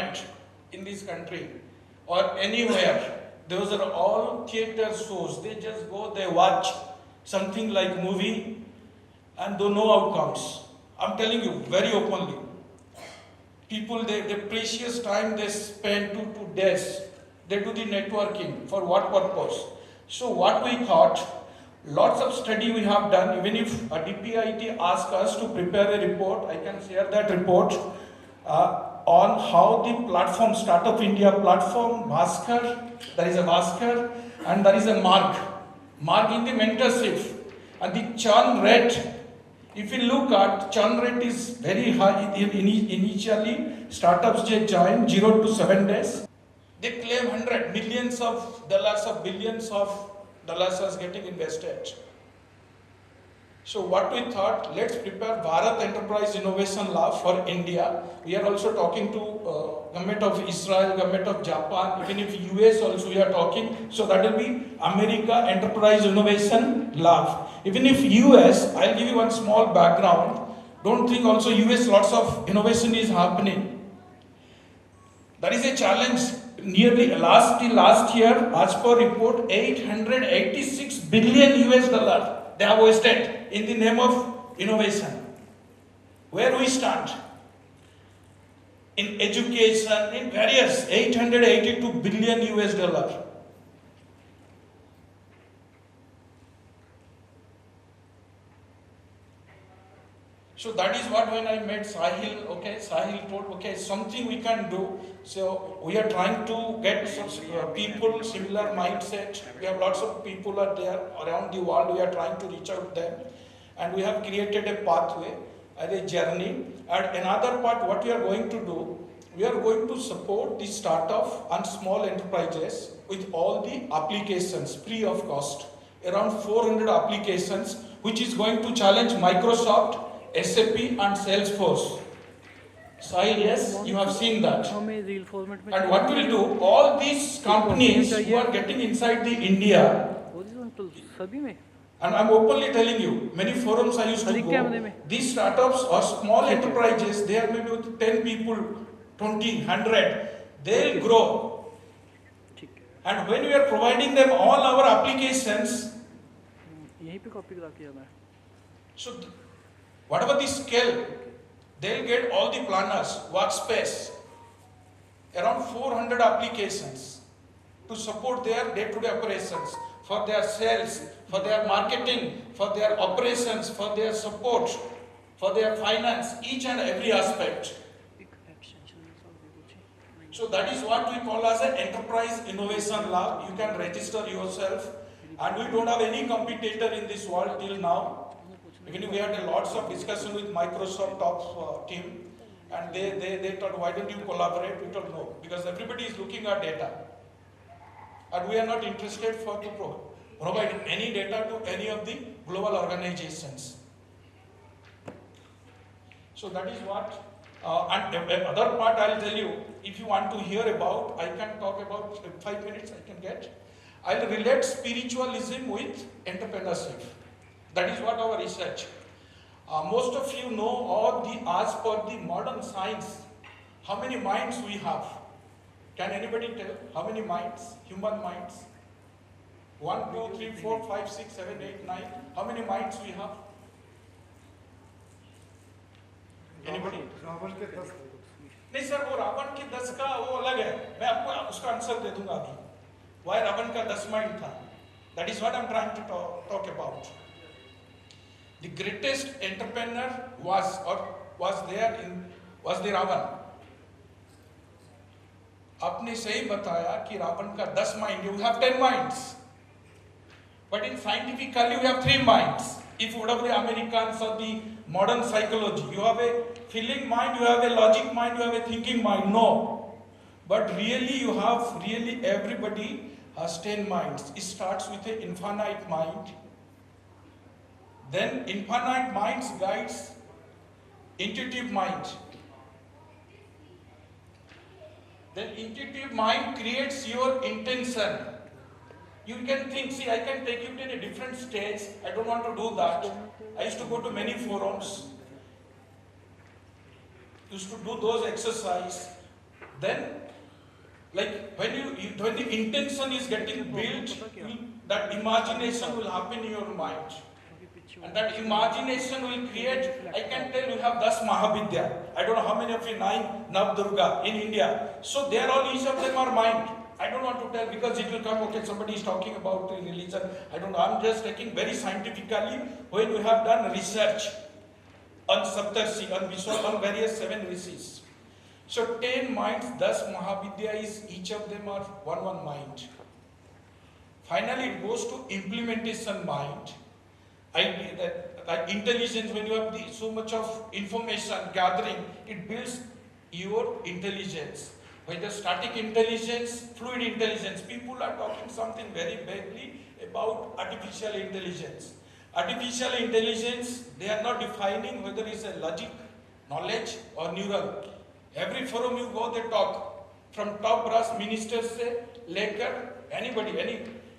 event in this country or anywhere, those are all theater shows. They just go, they watch something like movie and do no outcomes. I'm telling you very openly. People, their precious time they spend 2 days, they do the networking. For what purpose? So what we thought, lots of study we have done, even if a DPIT asks us to prepare a report, I can share that report on how the platform, Startup India platform, Bhaskar, there is a Bhaskar and there is a Mark in the mentorship. And the churn rate, if you look at, churn rate is very high. Initially, startups join 0 to 7 days. They claim millions of dollars or billions of dollars as getting invested. So what we thought, let's prepare Bharat Enterprise Innovation Lab for India. We are also talking to government of Israel, government of Japan, even if US also we are talking. So that will be America Enterprise Innovation Lab. Even if US, I'll give you one small background. Don't think also US lots of innovation is happening. That is a challenge. Nearly last year, as per report, 886 billion US dollar they have wasted in the name of innovation. Where we stand? In education, in various 882 billion US dollar. So that is what when I met Sahil, Sahil told, something we can do. So we are trying to get people, similar mindset. We have lots of people are there around the world. We are trying to reach out to them. And we have created a pathway, a journey. And another part, what we are going to do, we are going to support the startup and small enterprises with all the applications, free of cost. Around 400 applications, which is going to challenge Microsoft, SAP and Salesforce. Sahil, yes, you have seen that. And what we'll do, all these companies who are getting inside the India, and I'm openly telling you, many forums I used to go, these startups or small enterprises, they are maybe with 10 people, 20, 100, they'll grow. And when we are providing them all our applications, so whatever the scale, they'll get all the planners, workspace, around 400 applications to support their day-to-day operations, for their sales, for their marketing, for their operations, for their support, for their finance, each and every aspect. So that is what we call as an Enterprise Innovation Lab. You can register yourself, and we don't have any competitor in this world till now. Even we had lots of discussion with Microsoft top team, and they thought, why don't you collaborate? We told no, because everybody is looking at data, and we are not interested to provide any data to any of the global organizations. So that is what. And other part I'll tell you. If you want to hear about, I can talk about 5 minutes. I can get. I'll relate spiritualism with entrepreneurship. That is what our research. Most of you know, as per the modern science, how many minds we have. Can anybody tell how many minds, human minds? 1, 2, 3, 4, 5, 6, 7, 8, 9. How many minds we have? Anybody? नहीं sir, वो रावण के 10 का वो अलग है. मैं आपको उसका आंसर दे दूंगा अभी. Why रावण का 10 माइंड था? That is what I'm trying to talk about. The greatest entrepreneur was the Ravan. आपने सही बताया कि रावण का 10 mind. You have 10 minds, but in scientifically you have 3 minds. If whatever the Americans or the modern psychology, you have a feeling mind, you have a logic mind, you have a thinking mind. No, but really everybody has 10 minds. It starts with an infinite mind. Then infinite minds guides intuitive mind. Then intuitive mind creates your intention. You can think, see, I can take you to a different stage. I don't want to do that. I used to go to many forums. Used to do those exercises. then like when the intention is getting built, that imagination will happen in your mind. And that imagination will create, I can tell you have 10 Mahavidya. I don't know how many of you 9 Navdurga in India. So they are all, each of them are mind. I don't want to tell because it will come, okay, somebody is talking about religion. I don't know, I'm just taking very scientifically when we have done research on Saptarshi, on various 7 rishis. So 10 minds, 10 Mahavidya is, each of them are one mind. Finally it goes to implementation mind. Like intelligence, when you have so much of information gathering, it builds your intelligence. Whether static intelligence, fluid intelligence, people are talking something very vaguely about artificial intelligence. Artificial intelligence, they are not defining whether it's a logic, knowledge or neural. Every forum you go, they talk. From top brass ministers say, laker, anybody,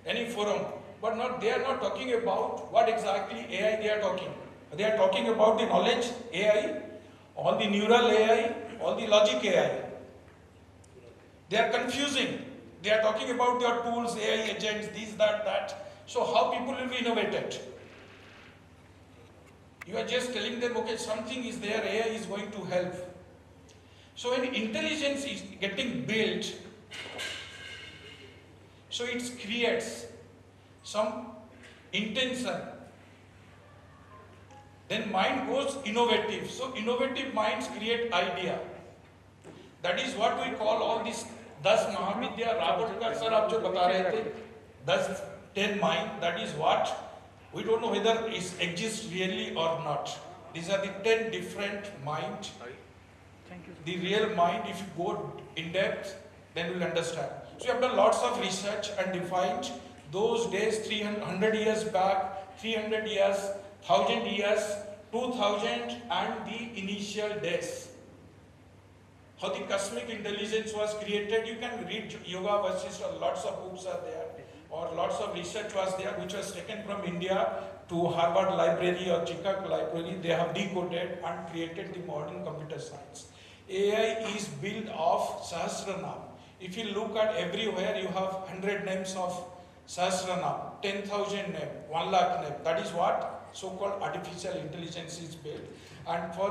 any forum. But they are not talking about what exactly AI they are talking. They are talking about the knowledge AI, all the neural AI, all the logic AI. They are confusing. They are talking about their tools, AI agents, this, that. So how people will be innovated? You are just telling them, okay, something is there, AI is going to help. So when intelligence is getting built, so it creates some intention. Then mind goes innovative. So innovative minds create idea. That is what we call all these 10 Mahavidya. Rabotkar sir, aap jo bata rahe the 10 mind, that is what we don't know whether it exists really or not. These are the 10 different mind. The real mind, if you go in depth, then you will understand. So we have done lots of research and defined those days, 300 years back, 300 years, 1000 years, 2000 and the initial days. How the cosmic intelligence was created, you can read Yoga Vasishtha, lots of books are there, or lots of research was there which was taken from India to Harvard Library or Chicago Library. They have decoded and created the modern computer science. AI is built of Sahasranam. If you look at everywhere, you have 100 names of Sahasranam, 10,000 names, 1 lakh names. That is what so-called artificial intelligence is built. And for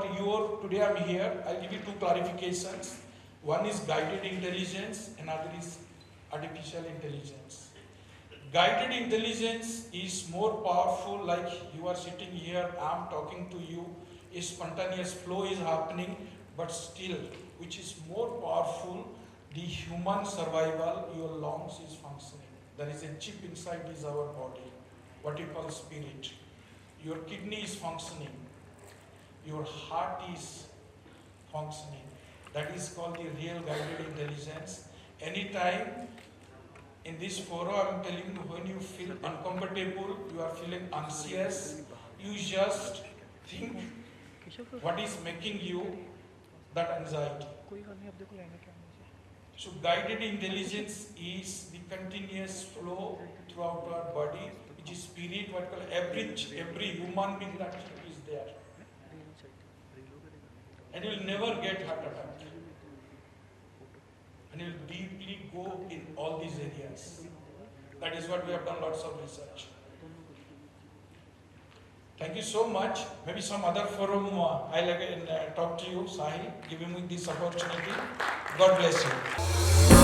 today I'm here, I'll give you 2 clarifications. One is guided intelligence, another is artificial intelligence. Guided intelligence is more powerful, like you are sitting here, I'm talking to you, a spontaneous flow is happening, but still, which is more powerful, the human survival, your lungs is functioning. There is a chip inside is our body, what you call spirit. Your kidney is functioning. Your heart is functioning. That is called the real guided intelligence. Anytime in this forum, I am telling you, when you feel uncomfortable, you are feeling anxious, you just think what is making you that anxiety. So guided intelligence is the continuous flow throughout our body, which is spirit, what called every human being that is there. And you will never get heart attack. And you will deeply go in all these areas. That is what we have done lots of research. Thank you so much. Maybe some other forum I'll again talk to you, Sahil, giving me this opportunity. God bless you.